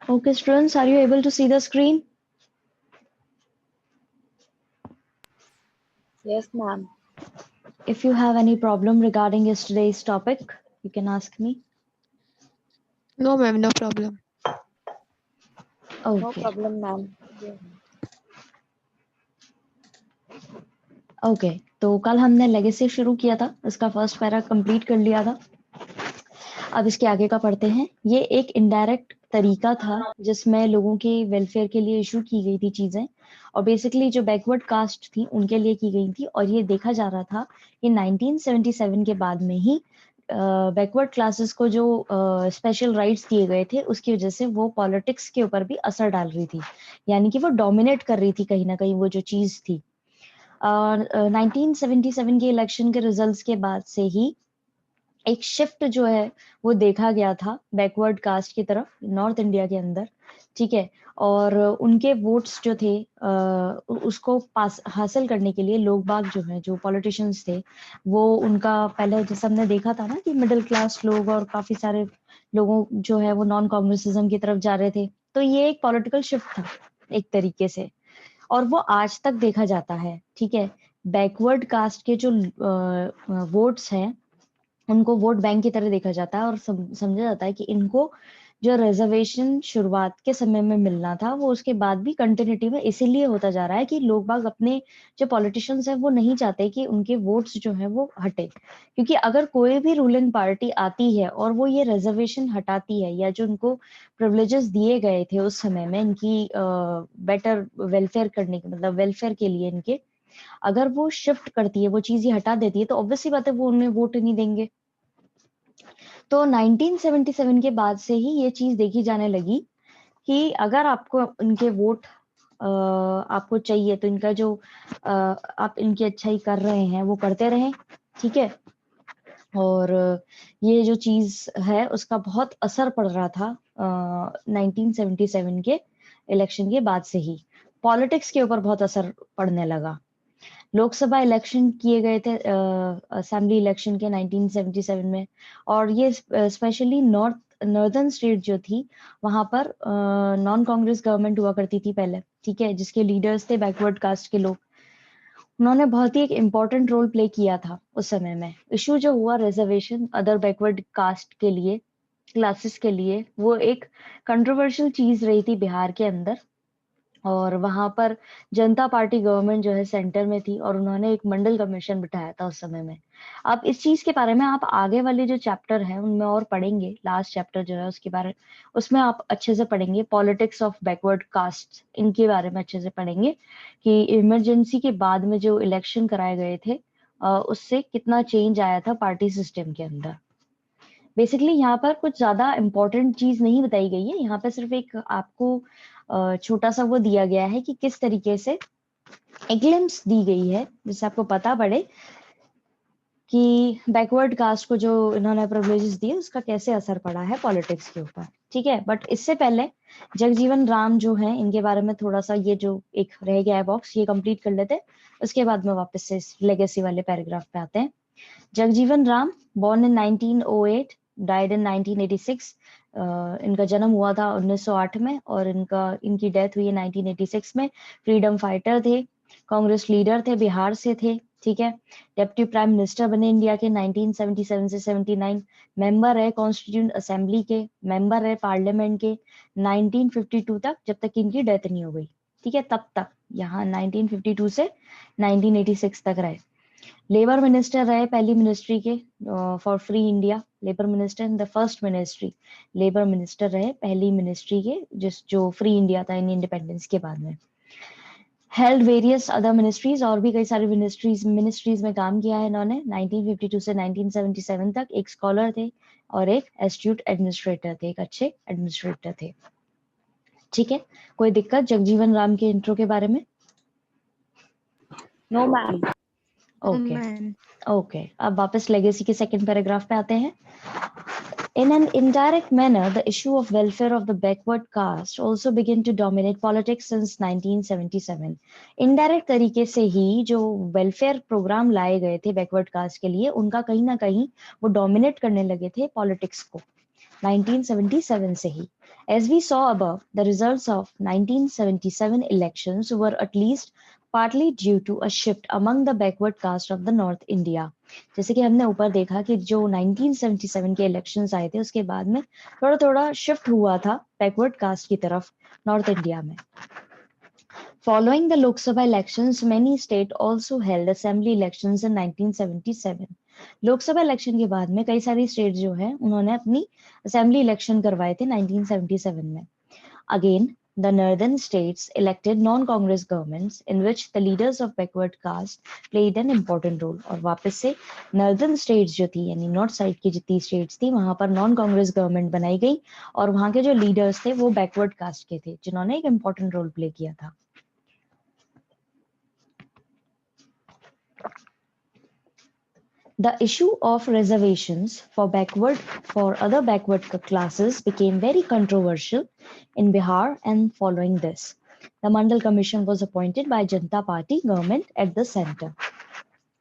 Okay, students, are you able to see the screen? Yes, ma'am. If you have any problem regarding yesterday's topic, you can ask me. No, ma'am, no problem. No Okay, problem, ma'am. Okay तो कल हमने legacy शुरू किया था, इसका first para complete कर लिया था। अब इसके आगे का पढ़ते हैं। ये एक इनडायरेक्ट तरीका था जिसमें लोगों के वेलफेयर के लिए इशू की गई थी चीजें, और बेसिकली जो बैकवर्ड कास्ट थी उनके लिए की गई थी। और ये देखा जा रहा था कि 1977 के बाद में ही बैकवर्ड क्लासेस को जो स्पेशल राइट्स दिए गए थे उसकी वजह से वो पॉलिटिक्स के ऊपर भी असर डाल रही थी, यानी कि वो डोमिनेट कर रही थी कहीं ना कहीं वो जो चीज थी। 1977 के इलेक्शन के रिजल्ट्स के बाद से ही एक शिफ्ट जो है वो देखा गया था बैकवर्ड कास्ट की तरफ नॉर्थ इंडिया के अंदर, ठीक है। और उनके वोट्स जो थे उसको पास हासिल करने के लिए लोग बाग जो है, जो पॉलिटिशियंस थे, वो उनका पहले जैसे हमने देखा था ना कि मिडिल क्लास लोग और काफी सारे लोगों जो है वो नॉन कांग्रेसिज्म की तरफ जा रहे थे। तो ये एक पॉलिटिकल शिफ्ट था एक तरीके से, और वो आज तक देखा जाता है, ठीक है। बैकवर्ड कास्ट के जो वोट्स हैं उनको वोट बैंक की तरह देखा जाता है, और समझा जाता है कि इनको जो रिजर्वेशन शुरुआत के समय में मिलना था वो उसके बाद भी कंटिन्यूटी में इसीलिए होता जा रहा है कि लोग बाग अपने जो पॉलिटिशियंस हैं वो नहीं चाहते कि उनके वोट्स जो है वो हटे। क्योंकि अगर कोई भी रूलिंग पार्टी आती है और वो ये रिजर्वेशन हटाती है या जो उनको प्रिविलेजेस दिए गए थे उस समय में इनकी बेटर वेलफेयर करने के मतलब वेलफेयर के लिए इनके, अगर वो शिफ्ट करती है वो चीज ही हटा देती है तो ऑब्वियसली बात है वो उन्हें वोट नहीं देंगे। तो 1977 के बाद से ही ये चीज देखी जाने लगी कि अगर आपको इनके वोट आपको चाहिए तो इनका जो आप इनकी अच्छाई कर रहे हैं वो करते रहें, ठीक है। और ये जो चीज है उसका बहुत असर पड़ रहा था 1977 के इलेक्शन के बाद से ही पॉलिटिक्स के ऊपर बहुत असर पड़ने लगा। लोकसभा इलेक्शन किए गए थे असेंबली इलेक्शन के 1977 में, और ये स्पेशली नॉर्दर्न स्टेट जो थी वहां पर नॉन कांग्रेस गवर्नमेंट हुआ करती थी पहले, ठीक है, जिसके लीडर्स थे बैकवर्ड कास्ट के लोग। उन्होंने बहुत ही एक इम्पोर्टेंट रोल प्ले किया था उस समय में। इशू जो हुआ रिजर्वेशन अदर बैकवर्ड कास्ट के लिए क्लासेस के लिए, वो एक कंट्रोवर्शियल चीज रही थी बिहार के अंदर। और वहां पर जनता पार्टी गवर्नमेंट जो है सेंटर में थी और उन्होंने एक मंडल कमीशन बिठाया था उस समय में। अब इस चीज के बारे में आप आगे वाले जो चैप्टर है उनमें और पढ़ेंगे, लास्ट चैप्टर जो है उसके बारे उसमें आप अच्छे से पढ़ेंगे पॉलिटिक्स ऑफ बैकवर्ड कास्ट, इनके बारे में अच्छे से पढ़ेंगे कि इमरजेंसी के बाद में जो इलेक्शन कराए गए थे उससे कितना चेंज आया था पार्टी सिस्टम के अंदर। बेसिकली यहाँ पर कुछ ज्यादा इम्पोर्टेंट चीज नहीं बताई गई है, यहाँ पे सिर्फ एक आपको छोटा सा वो दिया गया है कि किस तरीके से एक ग्लिम्स दी गई है जिससे आपको पता पड़े कि बैकवर्ड कास्ट को जो इन्होंने प्रिविलेजेस दिए उसका कैसे असर पड़ा है पॉलिटिक्स के ऊपर, ठीक है। बट इससे पहले जगजीवन राम जो है इनके बारे में थोड़ा सा ये जो एक रह गया है बॉक्स ये कंप्लीट कर लेते हैं, उसके बाद में वापस से लेगेसी वाले पैराग्राफ पे आते हैं। Jagjivan Ram born in 1908 died in 1986। इनका जन्म हुआ था 1908 में और इनकी डेथ हुई है 1986 में। फ्रीडम फाइटर थे, कांग्रेस लीडर थे, बिहार से थे, ठीक है। डेप्टी प्राइम मिनिस्टर बने इंडिया के 1977 से 79। मेंबर है कॉन्स्टिट्यूंट असेंबली के, मेंबर है पार्लियामेंट के 1952 तक, जब तक इनकी डेथ नहीं हो गई, ठीक है। तब तक यहाँ 1952 से 1986 तक रहे। लेबर मिनिस्टर रहे पहली मिनिस्ट्री के for free India, labour minister in the first ministry, labour minister रहे पहली मिनिस्ट्री के जो फ्री इंडिया था इन इंडिपेंडेंस के बाद में। हेल्ड वेरियस अदर मिनिस्ट्रीज, और भी कई सारी मिनिस्ट्रीज में काम किया है इन्होंने 1952 से 1977 तक। एक स्कॉलर थे और एक एस्ट्यूट एडमिनिस्ट्रेटर थे, एक अच्छे एडमिनिस्ट्रेटर थे, ठीक है। कोई दिक्कत जगजीवन राम के इंट्रो के बारे में? No, ma'am. Okay ma'am okay, अब वापस लेगेसी के सेकंड पैराग्राफ पे आते हैं। In an indirect manner, the issue of welfare of the backward caste also began to dominate politics since 1977। Indirect तरीके से ही जो welfare प्रोग्राम लाए गए थे backward caste के लिए, उनका कहीं ना कहीं वो dominate करने लगे थे politics को। 1977 से ही. As we saw above, the results of 1977 elections were at least partly due to a shift among the backward caste of the North India. जैसे कि हमने ऊपर देखा कि जो 1977 के इलेक्शंस आए थे उसके बाद में थोड़ा थोड़ा शिफ्ट हुआ था बैकवर्ड कास्ट की तरफ नॉर्थ इंडिया में. Following the Lok Sabha elections, many states also held assembly elections in 1977. Lok Sabha election के बाद में कई सारी स्टेट जो है उन्होंने अपनी असेंबली इलेक्शन करवाए थे 1977 में. Again, the northern states elected non-Congress governments in which the leaders of backward caste played an important role. और वापस से northern states जो थी यानी नॉर्थ साइड की जितनी स्टेट्स थी वहां पर नॉन कांग्रेस गवर्नमेंट बनाई गई और वहां के जो लीडर्स थे वो बैकवर्ड कास्ट के थे जिन्होंने एक इम्पोर्टेंट रोल प्ले किया था. The issue of reservations for other backward classes became very controversial in Bihar, and following this, the Mandal Commission was appointed by Janata Party government at the center.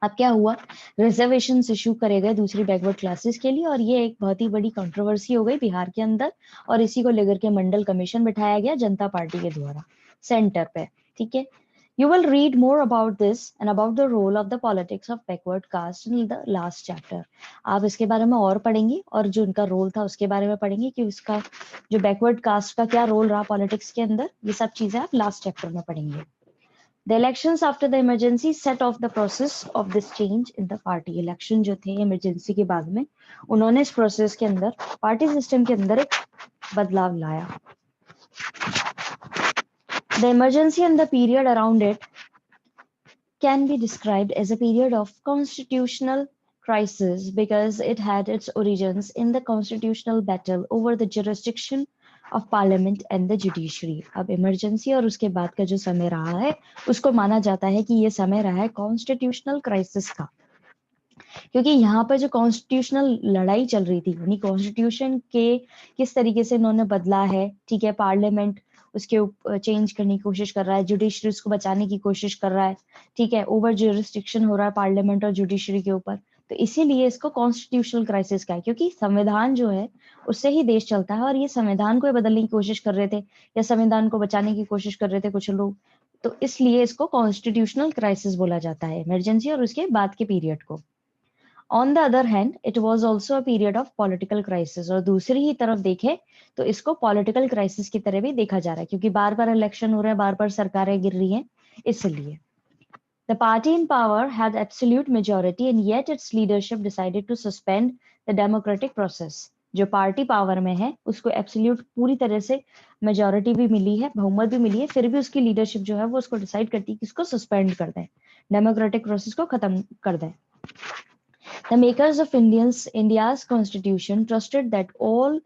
अब क्या हुआ, reservations issue करे गए दूसरी backward classes के लिए और ये एक बहुत ही बड़ी कंट्रोवर्सी हो गई बिहार के अंदर और इसी को लेकर के मंडल कमीशन बिठाया गया जनता पार्टी के द्वारा सेंटर पे. ठीक है. You will read more about this and about the role of the politics of backward caste in the last chapter. आप इसके बारे में और पढ़ेंगे और जो उनका रोल था उसके बारे में पढ़ेंगे कि उसका जो बैकवर्ड कास्ट का क्या रोल रहा पॉलिटिक्स के अंदर, ये सब चीजें आप लास्ट चैप्टर में पढ़ेंगे. The elections after the emergency set off the process of this change in the party. Election जो थे emergency के बाद में उन्होंने इस प्रोसेस के अंदर पार्टी सिस्टम के अंदर एक बदलाव लाया. The emergency and the period around it can be described as a period of constitutional crisis because it had its origins in the constitutional battle over the jurisdiction of parliament and the judiciary. अब emergency और उसके बाद का जो समय रहा है उसको माना जाता है कि ये समय रहा है कॉन्स्टिट्यूशनल क्राइसिस का, क्योंकि यहाँ पर जो कॉन्स्टिट्यूशनल लड़ाई चल रही थी यानी कॉन्स्टिट्यूशन के किस तरीके से इन्होंने बदला है. ठीक है. पार्लियामेंट उसके चेंज करने की कोशिश कर रहा है, जुडिशरी उसको बचाने की कोशिश कर रहा है. ठीक है. ओवर ज्यूरिसडिक्शन हो रहा है पार्लियामेंट और जुडिशरी के ऊपर, तो इसीलिए इसको कॉन्स्टिट्यूशनल क्राइसिस का है क्योंकि संविधान जो है उससे ही देश चलता है और ये संविधान को बदलने की कोशिश कर रहे थे या संविधान को बचाने की कोशिश कर रहे थे कुछ लोग, तो इसलिए इसको कॉन्स्टिट्यूशनल क्राइसिस बोला जाता है इमरजेंसी और उसके बाद के पीरियड को. On the other hand, it was also a period of political crisis. और दूसरी ही तरफ देखें तो इसको political crisis की तरह भी देखा जा रहा है क्योंकि बार बार इलेक्शन हो रहे हैं, बार बार सरकारें गिर रही हैं, इसलिए. The party in power had absolute majority and yet its leadership decided to suspend the democratic process. जो पार्टी पावर में है उसको एब्सोल्यूट पूरी तरह से मेजोरिटी भी मिली है, बहुमत भी मिली है, फिर भी उसकी लीडरशिप जो है वो उसको डिसाइड करती है कि इसको सस्पेंड कर दें, डेमोक्रेटिक प्रोसेस को खत्म कर दें. The makers of India's constitution trusted that all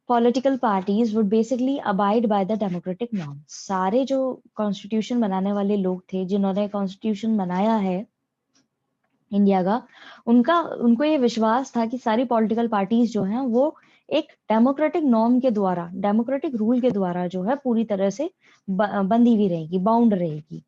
political parties would basically abide by the democratic norms. सारे जो constitution बनाने वाले लोग थे जिन्होंने constitution बनाया है इंडिया का, उनको ये विश्वास था कि सारी पॉलिटिकल पार्टीज जो हैं वो एक डेमोक्रेटिक नॉर्म के द्वारा, डेमोक्रेटिक रूल के द्वारा जो है पूरी तरह से बंधी हुई रहेगी, बाउंड रहेगी.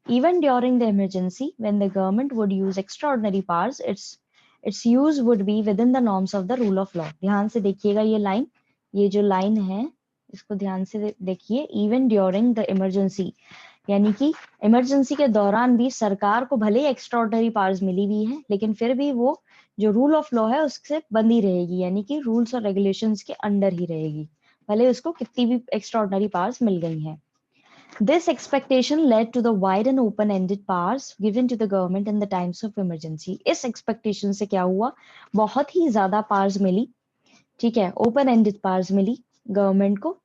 Even during the emergency, when the government would use extraordinary powers, its use would be within the norms of the rule of law. ध्यान से देखिएगा ये लाइन, ये जो लाइन है इसको ध्यान से देखिए. Even during the emergency, यानी कि इमरजेंसी के दौरान भी सरकार को भले एक्स्ट्राऑर्डिनरी पावर्स मिली हुई है लेकिन फिर भी वो जो रूल ऑफ लॉ है उससे बंधी रहेगी, यानी कि रूल्स और रेगुलेशंस के अंडर ही रहेगी, भले उसको कितनी भी एक्स्ट्राऑर्डिनरी पावर्स मिल गई हैं. This expectation led to the wide and open-ended powers given to the government in the times of emergency. इस expectation से क्या हुआ, बहुत ही ज्यादा powers मिली. ठीक है. Open-ended powers मिली गवर्नमेंट को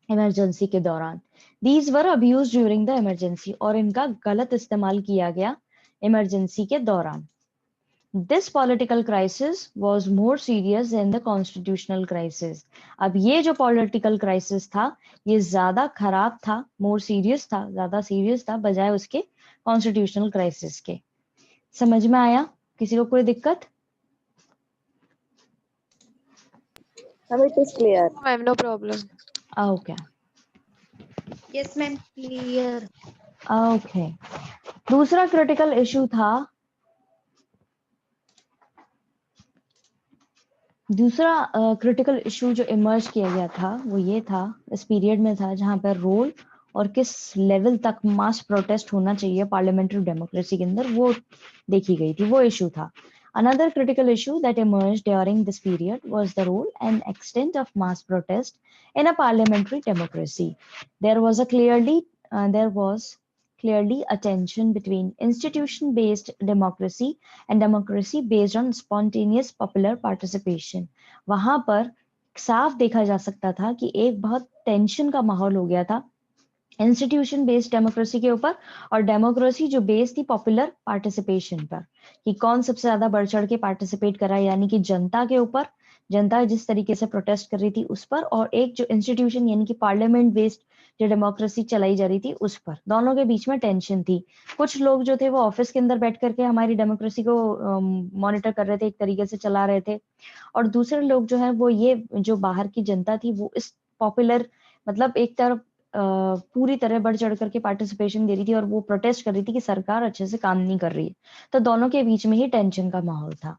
इमरजेंसी के दौरान. These were abused during the emergency और इनका गलत इस्तेमाल किया गया इमरजेंसी के दौरान. This political crisis was more serious than the constitutional crisis. अब ये जो political crisis था ये ज्यादा खराब था, more serious था, ज्यादा serious था बजाय उसके constitutional crisis के. समझ में आया? किसी को कोई दिक्कत? It is clear. Ma'am, no problem. Okay. Yes, ma'am. Clear. Okay. दूसरा critical issue था दूसरा क्रिटिकल इशू जो इमर्ज किया गया था वो ये था, इस पीरियड में था जहां पर रोल और किस लेवल तक मास प्रोटेस्ट होना चाहिए पार्लियामेंट्री डेमोक्रेसी के अंदर, वो देखी गई थी, वो इशू था. Another critical issue that emerged during this period was the role and extent of mass protest in a parliamentary democracy. There was clearly a tension between institution-based democracy and democracy based on spontaneous popular participation. वहां पर साफ देखा जा सकता था कि एक बहुत टेंशन का माहौल हो गया था इंस्टीट्यूशन बेस्ड डेमोक्रेसी के ऊपर और डेमोक्रेसी जो बेस्ड थी पॉपुलर पार्टिसिपेशन पर, कि कौन सबसे ज्यादा बढ़ चढ़ के पार्टिसिपेट कर रहा है, यानी कि जनता के ऊपर, जनता जिस तरीके से प्रोटेस्ट कर रही थी उस पर, और एक जो इंस्टीट्यूशन यानी कि पार्लियामेंट बेस्ड जो डेमोक्रेसी चलाई जा रही थी उस पर. दोनों के बीच में टेंशन थी. कुछ लोग जो थे वो ऑफिस के अंदर बैठ करके हमारी डेमोक्रेसी को मॉनिटर कर रहे थे, एक तरीके से चला रहे थे, और दूसरे लोग जो है वो ये जो बाहर की जनता थी वो इस पॉपुलर मतलब एक तरफ पूरी तरह बढ़ चढ़ करके पार्टिसिपेशन दे रही थी और वो प्रोटेस्ट कर रही थी कि सरकार अच्छे से काम नहीं कर रही है. तो दोनों के बीच में ही टेंशन का माहौल था.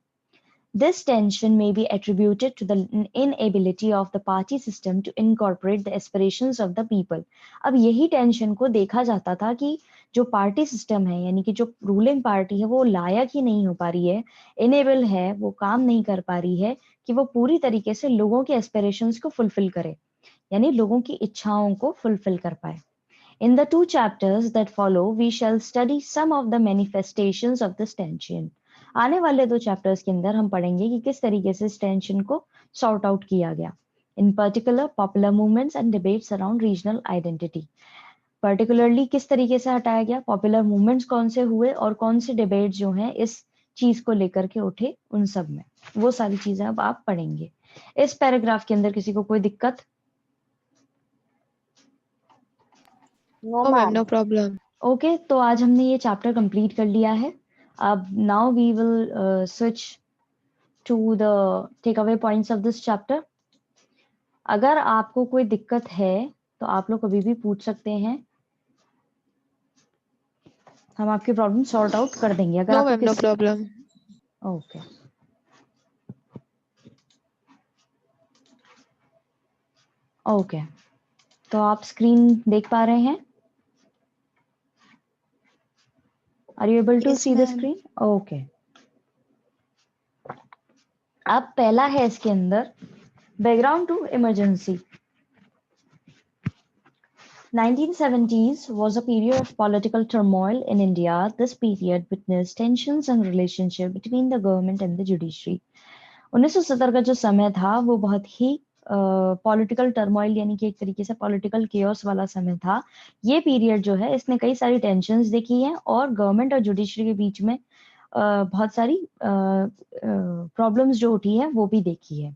This tension may be attributed to the inability of the party system to incorporate the aspirations of the people. अब यही टेंशन को देखा जाता था कि जो पार्टी सिस्टम है यानी कि जो रूलिंग पार्टी है वो लायक ही नहीं हो पा रही है, इनेबल है, वो काम नहीं कर पा रही है कि वो पूरी तरीके से लोगों के एस्पिरेशंस को फुलफिल करे, यानी लोगों की इच्छाओं को फुलफिल कर पाए. In the two chapters that follow, we shall study some of the manifestations of this tension. आने वाले 2 चैप्टर्स के अंदर हम पढ़ेंगे कि किस तरीके से इस टेंशन को सॉर्ट आउट किया गया. In particular, popular movements and debates around regional identity. Particularly किस तरीके से हटाया गया, पॉपुलर मूवमेंट्स कौन से हुए और कौन से डिबेट जो हैं इस चीज को लेकर के उठे, उन सब में वो सारी चीजें अब आप पढ़ेंगे. इस पैराग्राफ के अंदर किसी को कोई दिक्कत? No, No, ma'am, ma'am. no problem. Okay तो आज हमने ये चैप्टर कंप्लीट कर लिया है. अब now we will switch to the take away points of this chapter. अगर आपको कोई दिक्कत है तो आप लोग कभी भी पूछ सकते हैं, हम आपकी प्रॉब्लम सॉर्ट आउट कर देंगे. अगर No, आपको ma'am, no किसी problem. ओके ओके तो आप स्क्रीन देख पा रहे हैं? Are you able to Yes, see the ma'am. Screen? Okay. अब पहला है इसके अंदर background to emergency. 1970s was a period of political turmoil in India. This period witnessed tensions and relationship between the government and the judiciary. 1970 का जो समय था वो बहुत ही पॉलिटिकल टर्मोइल यानी कि एक तरीके से पॉलिटिकल केओस वाला समय था. ये पीरियड जो है इसने कई सारी टेंशन्स देखी हैं और गवर्नमेंट और जुडिशरी के बीच में बहुत सारी प्रॉब्लम्स जो उठी है वो भी देखी है.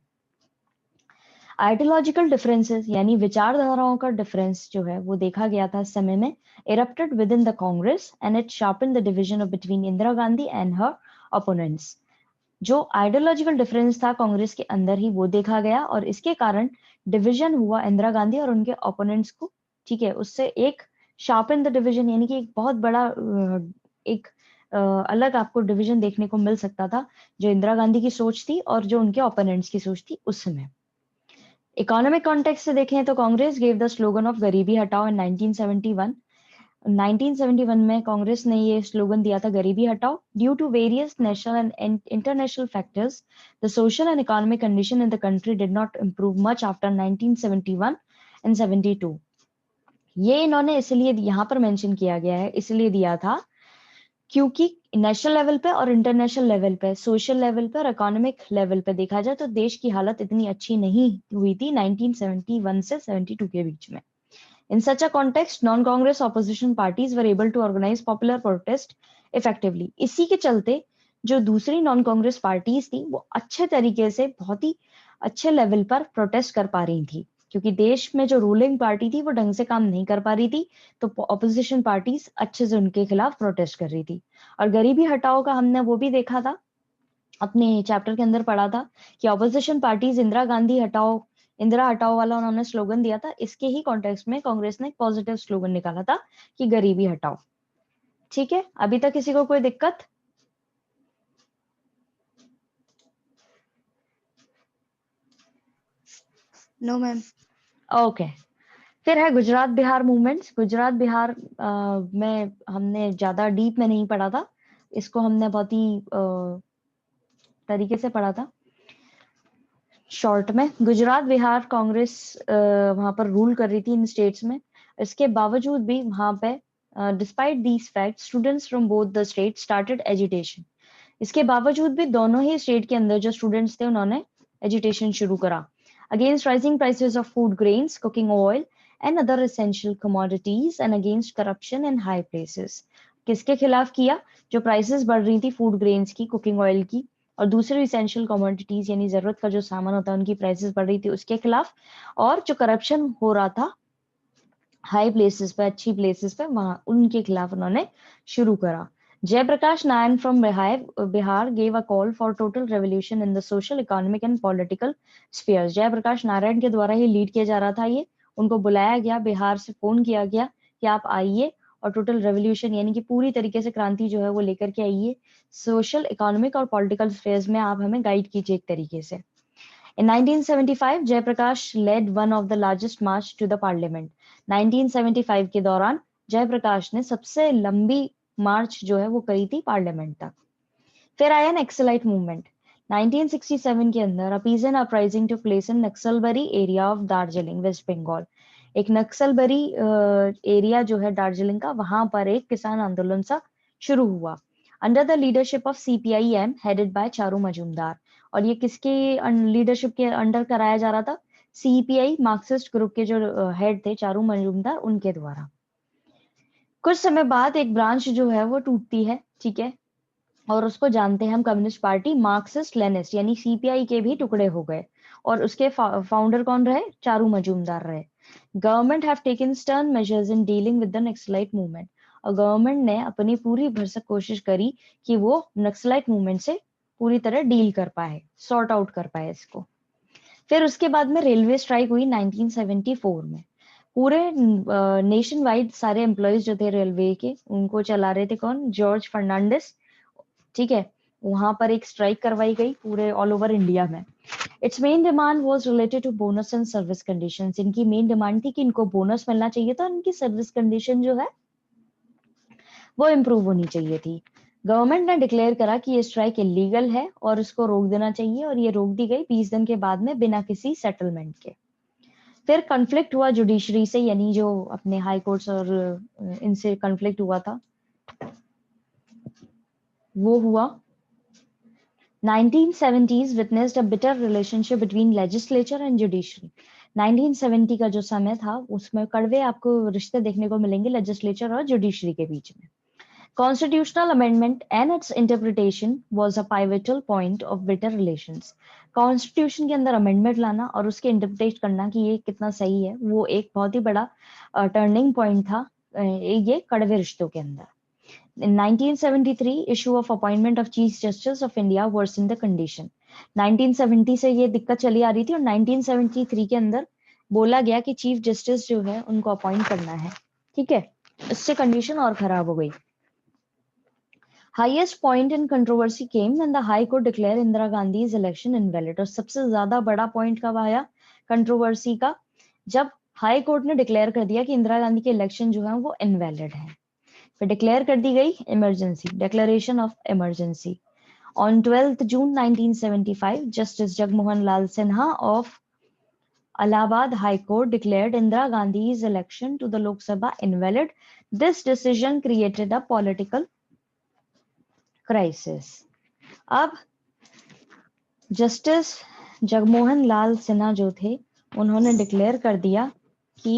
आइडियोलॉजिकल डिफरेंसेस यानी विचारधाराओं का डिफरेंस जो है वो देखा गया था इस समय में. Erupted with in the Congress and it sharpen the division of between Indira Gandhi and her opponents. जो आइडियोलॉजिकल डिफरेंस था कांग्रेस के अंदर ही वो देखा गया और इसके कारण डिवीजन हुआ इंदिरा गांधी और उनके ओपोनेंट्स को. ठीक है, उससे एक शार्पन द डिवीजन यानी कि एक बहुत बड़ा एक अलग आपको डिवीजन देखने को मिल सकता था जो इंदिरा गांधी की सोच थी और जो उनके ओपोनेंट्स की सोच थी उस समय. इकोनॉमिक कॉन्टेक्स्ट से देखें तो Congress gave the slogan of गरीबी हटाओ इन 1971. 1971 में कांग्रेस ने ये स्लोगन दिया था गरीबी हटाओ. Due to various national and international factors the social and economic condition in the country did not improve much after 1971 and 72. ये इन्होंने इसलिए यहाँ पर मेंशन किया गया है, इसलिए दिया था क्योंकि नेशनल लेवल पे और इंटरनेशनल लेवल पे, सोशल लेवल पे और इकोनॉमिक लेवल पे देखा जाए तो देश की हालत इतनी अच्छी नहीं हुई थी 1971 से 72 के बीच में. In such a context, non-Congress opposition parties were able to organize popular protest effectively. इसी के चलते जो दूसरी नॉन कांग्रेस पार्टीज थी वो अच्छे तरीके से बहुत ही अच्छे लेवल पर प्रोटेस्ट कर पा रही थी, क्योंकि देश में जो रूलिंग पार्टी थी वो ढंग से काम नहीं कर पा रही थी, तो ऑपोजिशन पार्टीज अच्छे से उनके खिलाफ प्रोटेस्ट कर रही थी. और गरीबी हटाओ का हमने वो भी देखा था, अपने चैप्टर के अंदर पढ़ा था कि ऑपोजिशन पार्टीज इंदिरा हटाओ वाला उन्होंने स्लोगन दिया था. इसके ही कॉन्टेक्स्ट में कांग्रेस ने एक पॉजिटिव स्लोगन निकाला था कि गरीबी हटाओ. ठीक है, अभी तक किसी को कोई दिक्कत? No, ma'am. ओके फिर है गुजरात बिहार मूवमेंट्स। गुजरात बिहार में हमने ज्यादा डीप में नहीं पढ़ा था, इसको हमने बहुत ही तरीके से पढ़ा था। शॉर्ट में गुजरात बिहार कांग्रेस वहां पर रूल कर रही थी इन स्टेट्स में। इसके बावजूद भी वहां पे despite these facts students from both the state started agitation. इसके बावजूद भी दोनों ही स्टेट के अंदर जो स्टूडेंट्स थे उन्होंने एजिटेशन शुरू करा against rising prices of food grains cooking oil and other essential commodities and against corruption in high places. किसके खिलाफ किया? जो प्राइसेस बढ़ रही थी फूड ग्रेन्स की, कुकिंग ऑयल की और दूसरे इसेंशियल कमोडिटीज यानी जरूरत का जो सामान होता है उनकी प्राइसेस बढ़ रही थी उसके खिलाफ, और जो करप्शन हो रहा था हाई प्लेसेस पे, अच्छी प्लेसेस पे, वहां उनके खिलाफ उन्होंने शुरू करा। Jayaprakash Narayan from Bihar gave a call for total revolution in the social, economic and political spheres। Jayaprakash Narayan के द्वारा ही लीड किया जा रहा था ये। उनको बुलाया गया, बिहार से फोन किया गया कि आप आइए और टोटल रेवोल्यूशन यानी कि पूरी तरीके से क्रांति जो है वो लेकर के आइए। सोशल, इकोनॉमिक और पॉलिटिकल स्फेयर्स में आप हमें गाइड कीजिए एक तरीके से। In 1975, Jayaprakash led one of the largest march to the parliament। 1975 के दौरान जयप्रकाश ने सबसे लंबी मार्च जो है वो करी थी पार्लियामेंट तक। फिर आया नक्सलाइट मूवमेंट। 1967 के अंदर a peasant uprising took place in Naxalbari area of Darjeeling, West Bengal. एक नक्सलबरी एरिया जो है दार्जिलिंग का, वहां पर एक किसान आंदोलन सा शुरू हुआ under the leadership of CPIM headed by Charu Majumdar. और ये किसके लीडरशिप के अंडर कराया जा रहा था? CPI मार्क्सिस्ट ग्रुप के जो हेड थे चारू मजूमदार, उनके द्वारा। कुछ समय बाद एक ब्रांच जो है वो टूटती है, ठीक है, और उसको जानते हैं हम कम्युनिस्ट पार्टी मार्क्सिस्ट लेनिस्ट, यानी CPI के भी टुकड़े हो गए और उसके फाउंडर कौन रहे? चारू मजूमदार रहे। Government have taken stern measures in dealing with the naxalite movement. और गवर्नमेंट ने अपनी पूरी भरसक कोशिश करी कि वो नक्सलाइट मूवमेंट से पूरी तरह डील कर पाए, सॉर्ट आउट कर पाए इसको। फिर उसके बाद में रेलवे स्ट्राइक हुई 1974 में। पूरे नेशन वाइड सारे एम्प्लॉयज जो थे रेलवे के, उनको चला रहे थे कौन? जॉर्ज फर्नांडिस, ठीक है। वहां पर एक स्ट्राइक करवाई गई पूरे ऑल ओवर इंडिया में। Its main demand was related to bonus and service conditions. इनकी मेन डिमांड थी कि इनको बोनस मिलना चाहिए था, इनकी सर्विस कंडीशन जो है वो इम्प्रूव होनी चाहिए थी। गवर्नमेंट ने डिक्लेयर करा कि ये स्ट्राइक इलीगल है और इसको रोक देना चाहिए, और ये रोक दी गई 20 दिन के बाद में बिना किसी सेटलमेंट के। फिर कॉन्फ्लिक्ट हुआ जुडिशरी से, यानी जो अपने हाई कोर्ट्स और इनसे कॉन्फ्लिक्ट हुआ था वो हुआ। 1970s witnessed a bitter relationship between legislature and judiciary। 1970 का जो समय था उसमें कड़वे आपको रिश्ते देखने को मिलेंगे लेजिस्लेचर और जुडिशरी के बीच में। Constitutional amendment and its interpretation was a pivotal point of bitter relations। Constitution के अंदर अमेंडमेंट लाना और उसके इंटरप्रेट करना कि ये कितना सही है, वो एक बहुत ही बड़ा टर्निंग पॉइंट था ये कड़वे रिश्तों के अंदर। In 1973, issue of appointment of Chief Justice of India worsened the condition। 1970 से ये दिक्कत चली आ रही थी और 1973 के अंदर बोला गया कि चीफ जस्टिस जो है उनको अपॉइंट करना है, ठीक है। इससे कंडीशन और खराब हो गई। Highest point in controversy came when the High Court declared Indira Gandhi's election invalid। और सबसे ज्यादा बड़ा पॉइंट कब आया कंट्रोवर्सी का? जब हाई कोर्ट ने डिक्लेयर कर दिया कि इंदिरा गांधी के इलेक्शन जो है वो इनवैलिड है। फिर डिक्लेयर कर दी गई emergency, declaration of emergency. On 12 June 1975 justice Jagmohan Lal Sinha of Allahabad High Court declared Indira Gandhi's election to the Lok Sabha invalid। This decision created a political crisis। अब जस्टिस जगमोहन लाल सिन्हा जो थे उन्होंने डिक्लेयर कर दिया कि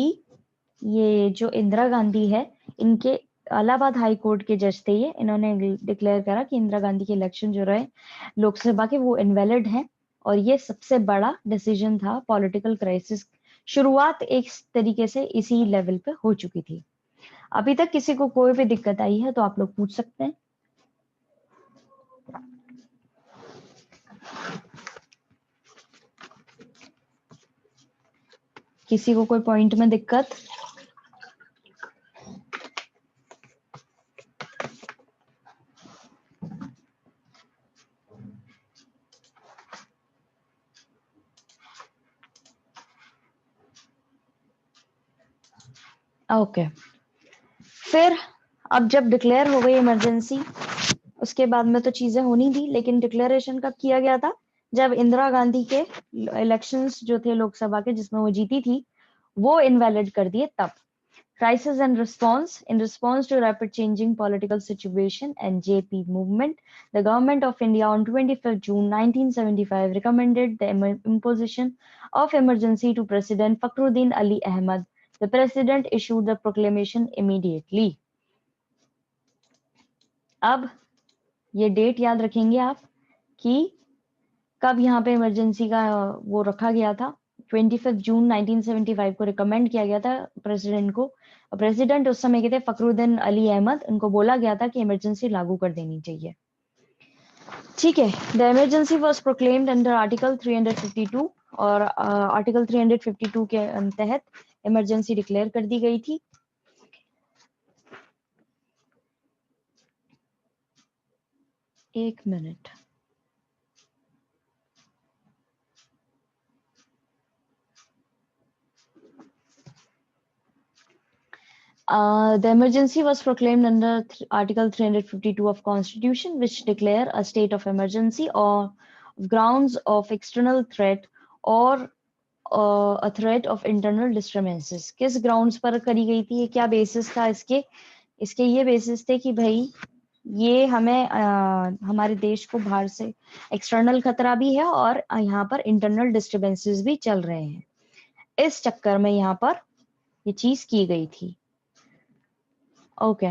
ये जो इंदिरा गांधी है, इनके इलाहाबाद हाई कोर्ट के जज थे ये, इन्होंने डिक्लेयर करा कि इंदिरा गांधी के इलेक्शन जो रहे लोकसभा के वो इनवैलिड हैं। और ये सबसे बड़ा डिसीजन था, पॉलिटिकल क्राइसिस शुरुआत एक तरीके से इसी लेवल पे हो चुकी थी। अभी तक किसी को कोई भी दिक्कत आई है तो आप लोग पूछ सकते हैं। किसी को कोई पॉइंट में दिक्कत? ओके फिर अब जब डिक्लेयर हो गई इमरजेंसी, उसके बाद में तो चीजें होनी थी, लेकिन डिक्लेरेशन कब किया गया था? जब इंदिरा गांधी के इलेक्शंस जो थे लोकसभा के जिसमें वो जीती थी, वो इनवैलिड कर दिए तब। Crisis and response. In response to rapid changing political situation and JP movement, the government of India on 25th June 1975 recommended the imposition of emergency to President Fakhruddin Ali Ahmad. The president issued the proclamation immediately. अब ये date याद रखेंगे आप कि कब यहाँ पे emergency का वो रखा गया था। 25 जून 1975 को रिकमेंड किया गया था प्रेसिडेंट को। प्रेसिडेंट उस समय के थे फखरुद्दीन अली अहमद। उनको बोला गया था कि इमरजेंसी लागू कर देनी चाहिए। ठीक है, the emergency was proclaimed under article 352 और आर्टिकल 352 के तहत इमरजेंसी डिक्लेयर कर दी गई थी। एक minute, the emergency was proclaimed under Article 352 of Constitution, which declare a state of emergency or grounds of external threat or a threat of internal disturbances. किस grounds पर करी गई थी? ये क्या basis था इसके? इसके ये basis थे कि भाई ये हमें हमारे देश को बाहर से external खतरा भी है और यहाँ पर internal disturbances भी चल रहे हैं। इस चक्कर में यहाँ पर ये चीज की गई थी। Okay.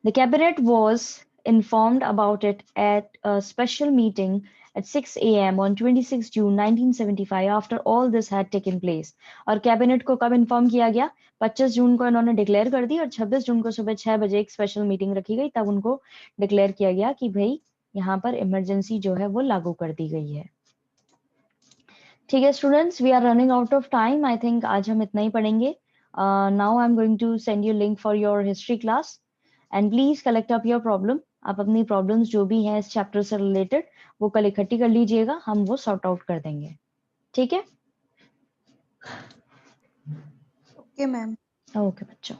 The cabinet was informed about it at a special meeting at 6 a.m. on 26 June 1975 after all this had taken place. और कैबिनेट को कब इन्फॉर्म किया गया? 25 जून को इन्होंने डिक्लेयर कर दी और 26 जून को सुबह 6 बजे एक स्पेशल मीटिंग रखी गई, तब उनको डिक्लेयर किया गया कि भाई यहाँ पर इमरजेंसी जो है वो लागू कर दी गई है। ठीक है students, we are running out of time. I think आज हम इतना ही पढ़ेंगे। Now I'm going to send you link for your history class and please collect up your problem. आप अपनी problems जो भी हैं इस chapter से related वो कल इकट्ठी कर लीजिएगा, हम वो sort out कर देंगे। ठीक है? Okay, ma'am. Okay बच्चों।